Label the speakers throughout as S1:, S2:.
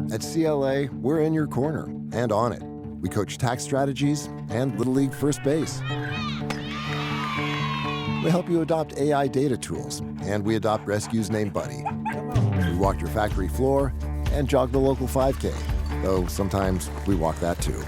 S1: At CLA, we're in your corner and on it. We coach tax strategies and Little League first base. We help you adopt AI data tools, and we adopt rescues named Buddy. We walk your factory floor and jog the local 5K, though sometimes we walk that too.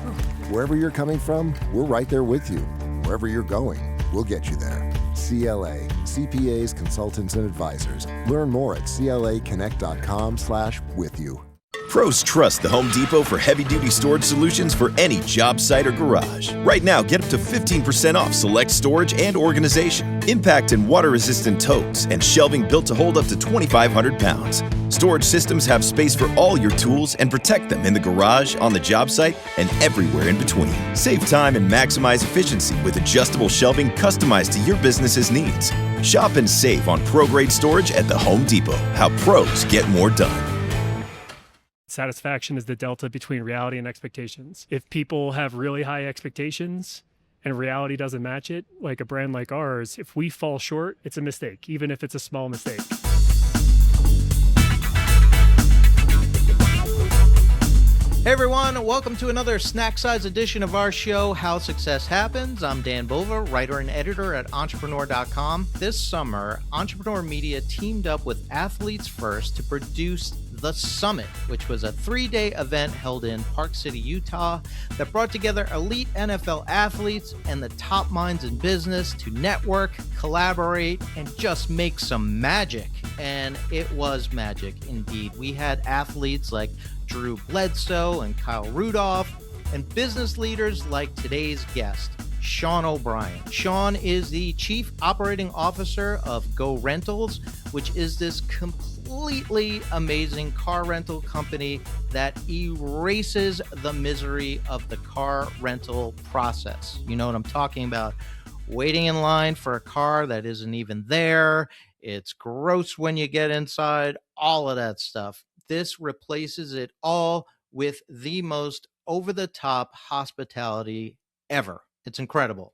S1: Wherever you're coming from, we're right there with you. Wherever you're going, we'll get you there. CLA, CPAs, consultants, and advisors. Learn more at claconnect.com/withyou.
S2: Pros trust the Home Depot for heavy-duty storage solutions for any job site or garage. Right now, get up to 15% off select storage and organization, impact and water-resistant totes, and shelving built to hold up to 2,500 pounds. Storage systems have space for all your tools and protect them in the garage, on the job site, and everywhere in between. Save time and maximize efficiency with adjustable shelving customized to your business's needs. Shop and save on pro-grade storage at the Home Depot. How pros get more done.
S3: Satisfaction is the delta between reality and expectations. If people have really high expectations and reality doesn't match it, like a brand like ours, if we fall short, it's a mistake, even if it's a small mistake.
S4: Hey everyone, welcome to another snack-size edition of our show, How Success Happens. I'm Dan Bova, writer and editor at Entrepreneur.com. This summer, Entrepreneur Media teamed up with Athletes First to produce The Summit, which was a 3-day event held in Park City, Utah, that brought together elite NFL athletes and the top minds in business to network, collaborate, and just make some magic. And it was magic indeed. We had athletes like Drew Bledsoe and Kyle Rudolph, and business leaders like today's guest, Sean O'Brien. Sean is the Chief Operating Officer of Go Rentals, which is this completely amazing car rental company that erases the misery of the car rental process. You know what I'm talking about. Waiting in line for a car that isn't even there. It's gross when you get inside, all of that stuff. This replaces it all with the most over-the-top hospitality ever. It's incredible.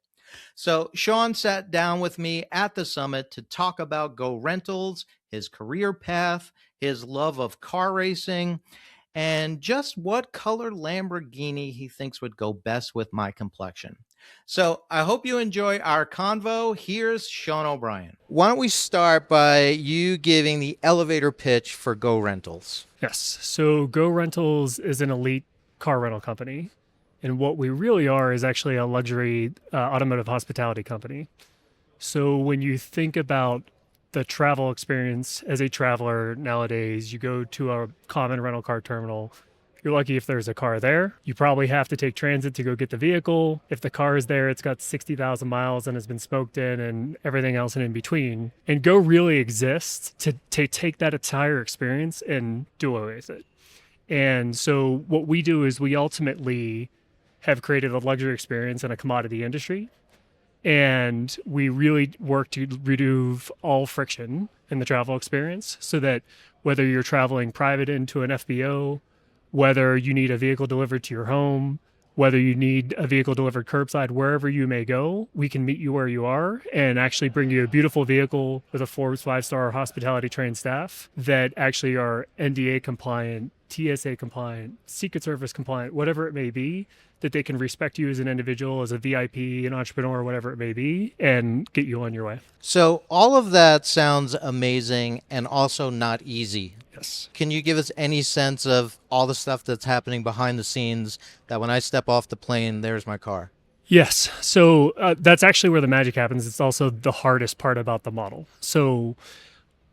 S4: So Sean sat down with me at the summit to talk about Go Rentals, his career path, his love of car racing, and just what color Lamborghini he thinks would go best with my complexion. So I hope you enjoy our convo. Here's Sean O'Brien. Why don't we start by you giving the elevator pitch for Go Rentals?
S3: Yes. So Go Rentals is an elite car rental company. And what we really are is actually a luxury automotive hospitality company. So when you think about the travel experience as a traveler nowadays, you go to a common rental car terminal. You're lucky if there's a car there. You probably have to take transit to go get the vehicle. If the car is there, it's got 60,000 miles and has been smoked in and everything else in between. And Go really exists to take that entire experience and do away with it. And so what we do is we ultimately have created a luxury experience in a commodity industry. And we really work to remove all friction in the travel experience so that whether you're traveling private into an FBO, whether you need a vehicle delivered to your home, whether you need a vehicle delivered curbside, wherever you may go, we can meet you where you are and actually bring you a beautiful vehicle with a Forbes 5-star hospitality trained staff that actually are NDA compliant, TSA compliant, Secret Service compliant, whatever it may be, that they can respect you as an individual, as a VIP, an entrepreneur, whatever it may be, and get you on your way.
S4: So all of that sounds amazing and also not easy.
S3: Yes.
S4: Can you give us any sense of all the stuff that's happening behind the scenes that when I step off the plane, there's my car?
S3: Yes. So that's actually where the magic happens. It's also the hardest part about the model. So,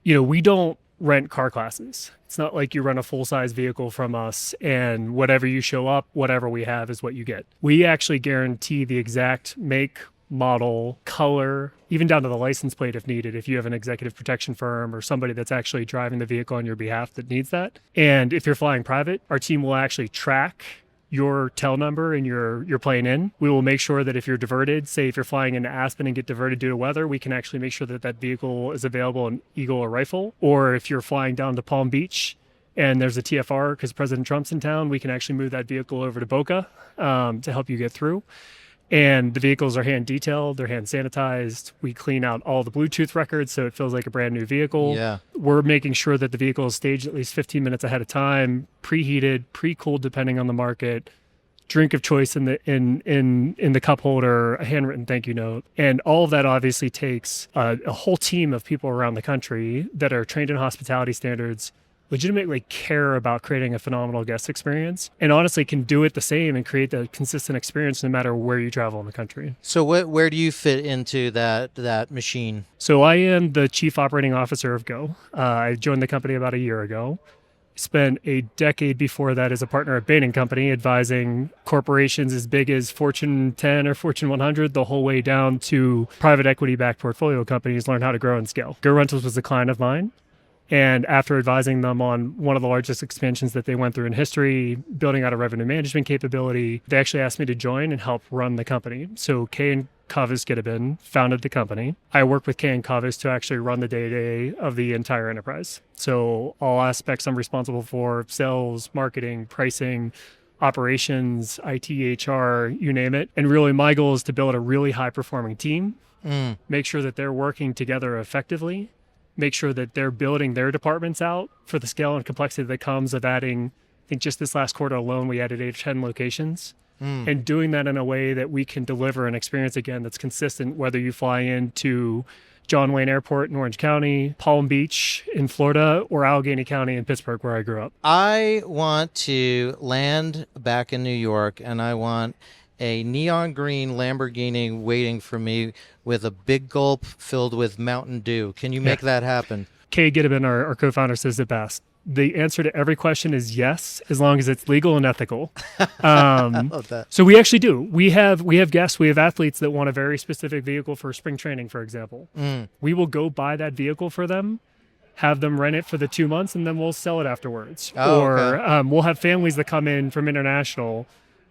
S3: we don't rent car classes. It's not like you rent a full-size vehicle from us and whatever you show up, whatever we have is what you get. We actually guarantee the exact make, model, color, even down to the license plate if needed, if you have an executive protection firm or somebody that's actually driving the vehicle on your behalf that needs that. And if you're flying private, our team will actually track your tail number and your plane in. We will make sure that if you're diverted, say if you're flying into Aspen and get diverted due to weather, we can actually make sure that that vehicle is available in Eagle or Rifle. Or if you're flying down to Palm Beach and there's a TFR because President Trump's in town, we can actually move that vehicle over to Boca to help you get through. And the vehicles are hand detailed, they're hand sanitized. We clean out all the Bluetooth records so it feels like a brand new vehicle.
S4: Yeah.
S3: We're making sure that the vehicle is staged at least 15 minutes ahead of time, preheated, pre-cooled depending on the market, drink of choice in the cup holder, a handwritten thank you note. And all of that obviously takes a whole team of people around the country that are trained in hospitality standards, legitimately care about creating a phenomenal guest experience, and honestly can do it the same and create the consistent experience no matter where you travel in the country.
S4: So where do you fit into that machine?
S3: So I am the chief operating officer of Go. I joined the company about a year ago. Spent a decade before that as a partner at Bain & Company, advising corporations as big as Fortune 10 or Fortune 100, the whole way down to private equity-backed portfolio companies learn how to grow and scale. Go Rentals was a client of mine. And after advising them on one of the largest expansions that they went through in history, building out a revenue management capability, they actually asked me to join and help run the company. So Kay and Kavis Gitteben founded the company. I work with Kay and Kavis to actually run the day-to-day of the entire enterprise. So all aspects I'm responsible for: sales, marketing, pricing, operations, IT, HR, you name it. And really my goal is to build a really high-performing team, make sure that they're working together effectively, make sure that they're building their departments out for the scale and complexity that comes of adding, I think just this last quarter alone, we added 8 or 10 locations. And doing that in a way that we can deliver an experience, again, that's consistent, whether you fly into John Wayne Airport in Orange County, Palm Beach in Florida, or Allegheny County in Pittsburgh, where I grew up.
S4: I want to land back in New York, and I want a neon green Lamborghini waiting for me with a big gulp filled with Mountain Dew. Can you make that happen?
S3: Kay Gitteben, our co-founder, says it best. The answer to every question is yes, as long as it's legal and ethical.
S4: I love that.
S3: So we actually do. We have guests, we have athletes that want a very specific vehicle for spring training, for example. We will go buy that vehicle for them, have them rent it for the 2 months, and then we'll sell it afterwards. We'll have families that come in from international.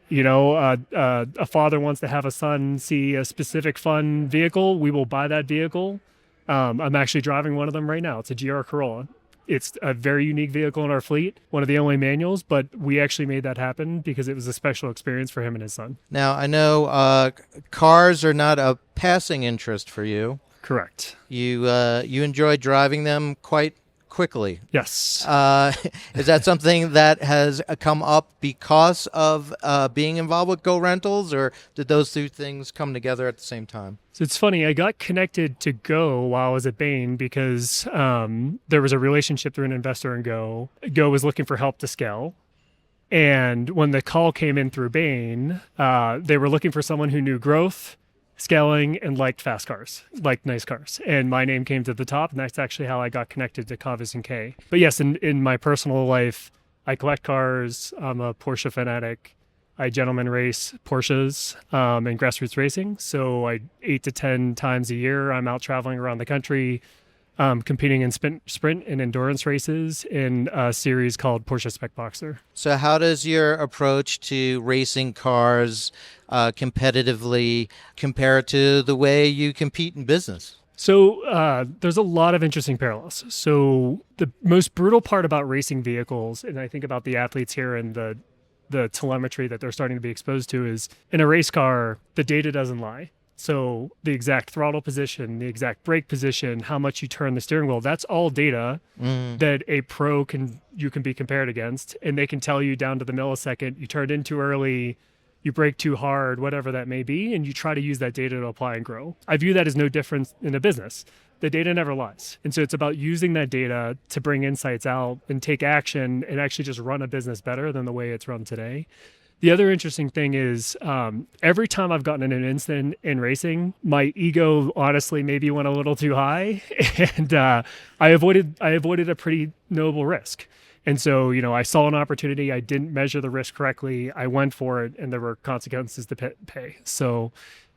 S3: You know, a father wants to have a son see a specific fun vehicle. We will buy that vehicle. I'm actually driving one of them right now. It's a GR Corolla. It's a very unique vehicle in our fleet, one of the only manuals, but we actually made that happen because it was a special experience for him and his son.
S4: Now, I know cars are not a passing interest for you.
S3: Correct.
S4: You enjoy driving them quite quickly.
S3: Yes.
S4: Is that something that has come up because of being involved with Go Rentals, or did those two things come together at the same time?
S3: So it's funny, I got connected to Go while I was at Bain because there was a relationship through an investor in Go. Go was looking for help to scale. And when the call came in through Bain, they were looking for someone who knew growth, scaling, and liked fast cars, liked nice cars. And my name came to the top, and that's actually how I got connected to Kavis and Kay. But yes, in my personal life, I collect cars. I'm a Porsche fanatic. I gentleman race Porsches and grassroots racing. So 8 to 10 times a year, I'm out traveling around the country, competing in sprint and endurance races in a series called Porsche Spec Boxer.
S4: So how does your approach to racing cars competitively compare to the way you compete in business?
S3: So there's a lot of interesting parallels. So the most brutal part about racing vehicles, and I think about the athletes here and the telemetry that they're starting to be exposed to, is in a race car, the data doesn't lie. So the exact throttle position, the exact brake position, how much you turn the steering wheel, that's all data that a pro can be compared against. And they can tell you down to the millisecond, you turned in too early, you brake too hard, whatever that may be, and you try to use that data to apply and grow. I view that as no different in a business. The data never lies. And so it's about using that data to bring insights out and take action and actually just run a business better than the way it's run today. The other interesting thing is every time I've gotten in an incident in racing, my ego honestly maybe went a little too high, and I avoided a pretty noble risk. And so, I saw an opportunity. I didn't measure the risk correctly. I went for it, and there were consequences to pay. So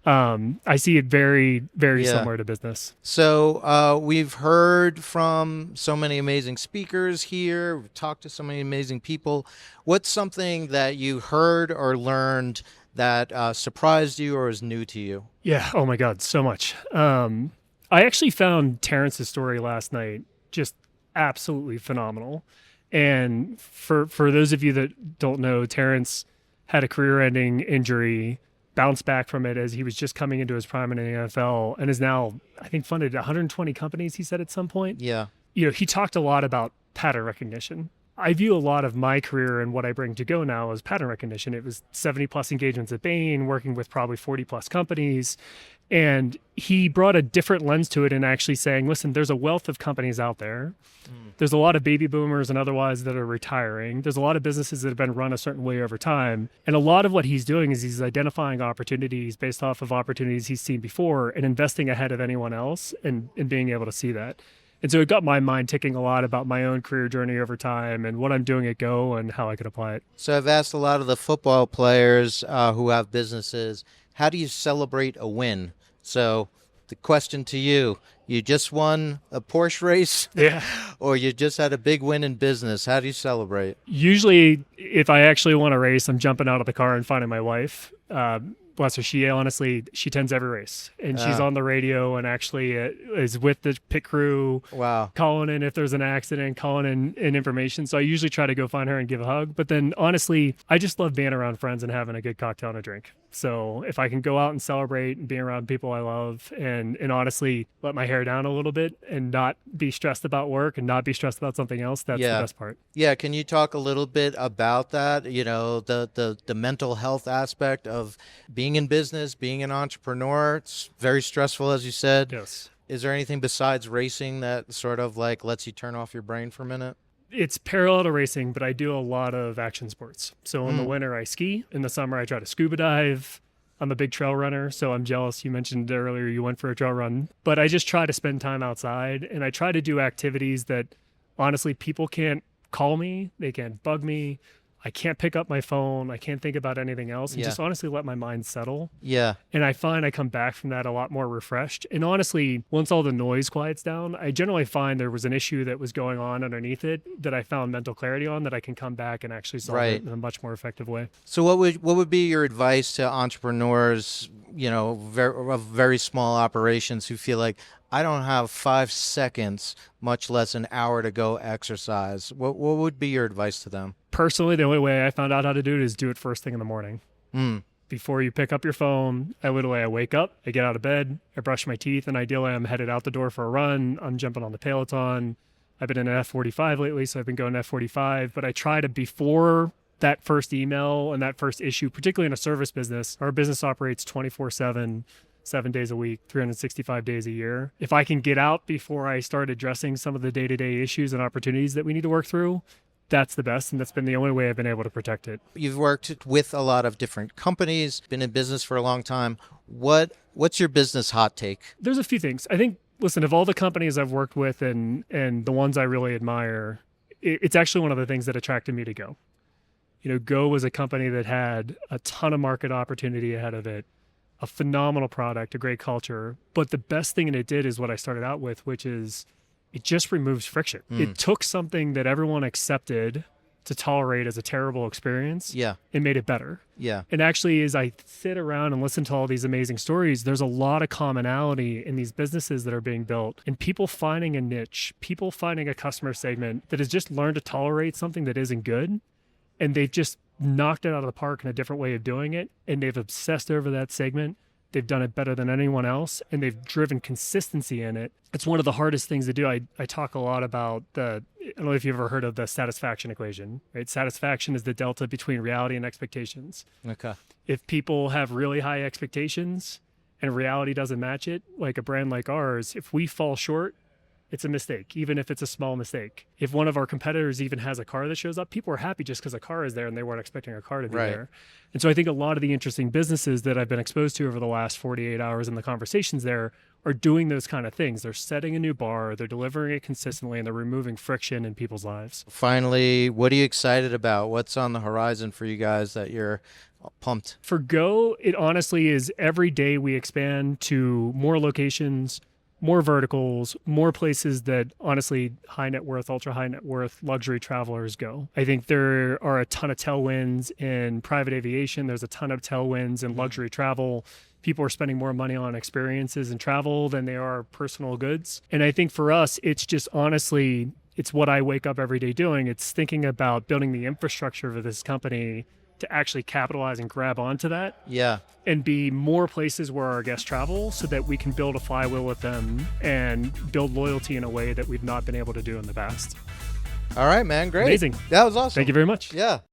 S3: I see it very, very similar to business.
S4: So we've heard from so many amazing speakers here. We've talked to so many amazing people. What's something that you heard or learned that surprised you or is new to you?
S3: Yeah. Oh my God, so much. I actually found Terrence's story last night just absolutely phenomenal. And for those of you that don't know, Terrence had a career-ending injury bounced back from it as he was just coming into his prime in the NFL and is now, I think, funded 120 companies, he said at some point.
S4: Yeah.
S3: He talked a lot about pattern recognition. I view a lot of my career and what I bring to Go now as pattern recognition. It was 70 plus engagements at Bain, working with probably 40 plus companies. And he brought a different lens to it and actually saying, listen, there's a wealth of companies out there. There's a lot of baby boomers and otherwise that are retiring. There's a lot of businesses that have been run a certain way over time. And a lot of what he's doing is he's identifying opportunities based off of opportunities he's seen before and investing ahead of anyone else and being able to see that. And so it got my mind ticking a lot about my own career journey over time and what I'm doing at Go and how I could apply it.
S4: So I've asked a lot of the football players who have businesses, how do you celebrate a win? So the question to you, you just won a Porsche race?
S3: Yeah.
S4: Or you just had a big win in business. How do you celebrate?
S3: Usually, if I actually want to race, I'm jumping out of the car and finding my wife. Bless her. She attends every race, and she's on the radio and actually is with the pit crew.
S4: Wow.
S3: Calling in if there's an accident, calling in information. So I usually try to go find her and give a hug. But then honestly, I just love being around friends and having a good cocktail and a drink. So if I can go out and celebrate and be around people I love and honestly let my hair down a little bit and not be stressed about work and not be stressed about something else, that's the best part.
S4: Yeah. Can you talk a little bit about that? The mental health aspect of being in business, being an entrepreneur. It's very stressful, as you said.
S3: Yes.
S4: Is there anything besides racing that sort of like lets you turn off your brain for a minute?
S3: It's parallel to racing, but I do a lot of action sports. So in the winter, I ski. In the summer, I try to scuba dive. I'm a big trail runner, so I'm jealous. You mentioned earlier you went for a trail run. But I just try to spend time outside, and I try to do activities that, honestly, people can't call me. They can't bug me. I can't pick up my phone. I can't think about anything else and just honestly let my mind settle.
S4: Yeah.
S3: And I find I come back from that a lot more refreshed. And honestly, once all the noise quiets down, I generally find there was an issue that was going on underneath it that I found mental clarity on that I can come back and actually solve it in a much more effective way.
S4: So what would be your advice to entrepreneurs, of very small operations who feel like, I don't have 5 seconds, much less an hour to go exercise? What would be your advice to them?
S3: Personally, the only way I found out how to do it is do it first thing in the morning. Before you pick up your phone, I wake up, I get out of bed, I brush my teeth, and ideally I'm headed out the door for a run. I'm jumping on the Peloton. I've been in an F45 lately, so I've been going F45, but I try to, before that first email and that first issue, particularly in a service business, our business operates 24/7, 7 days a week, 365 days a year. If I can get out before I start addressing some of the day-to-day issues and opportunities that we need to work through, that's the best. And that's been the only way I've been able to protect it.
S4: You've worked with a lot of different companies, been in business for a long time. What's your business hot take?
S3: There's a few things. I think, listen, of all the companies I've worked with and the ones I really admire, it's actually one of the things that attracted me to Go. Go was a company that had a ton of market opportunity ahead of it, a phenomenal product, a great culture. But the best thing it did is what I started out with, which is it just removes friction. It took something that everyone accepted to tolerate as a terrible experience and made it better.
S4: Yeah.
S3: And actually, as I sit around and listen to all these amazing stories, there's a lot of commonality in these businesses that are being built and people finding a niche, people finding a customer segment that has just learned to tolerate something that isn't good. And they've just knocked it out of the park in a different way of doing it. And they've obsessed over that segment. They've done it better than anyone else. And they've driven consistency in it. It's one of the hardest things to do. I talk a lot about I don't know if you've ever heard of the satisfaction equation, right? Satisfaction is the delta between reality and expectations.
S4: Okay.
S3: If people have really high expectations and reality doesn't match it, like a brand like ours, if we fall short, it's a mistake, even if it's a small mistake. If one of our competitors even has a car that shows up, people are happy just because a car is there and they weren't expecting a car to be there. And so I think a lot of the interesting businesses that I've been exposed to over the last 48 hours in the conversations there are doing those kind of things. They're setting a new bar, they're delivering it consistently, and they're removing friction in people's lives.
S4: Finally, what are you excited about? What's on the horizon for you guys that you're pumped?
S3: For Go, it honestly is every day we expand to more locations, more verticals, more places that honestly high net worth, ultra high net worth luxury travelers go. I think there are a ton of tailwinds in private aviation. There's a ton of tailwinds in luxury travel. People are spending more money on experiences and travel than they are personal goods. And I think for us, it's just honestly, it's what I wake up every day doing. It's thinking about building the infrastructure for this company to actually capitalize and grab onto that
S4: Yeah.
S3: and be more places where our guests travel so that we can build a flywheel with them and build loyalty in a way that we've not been able to do in the past.
S4: All right, man. Great.
S3: Amazing.
S4: That was awesome.
S3: Thank you very much.
S4: Yeah.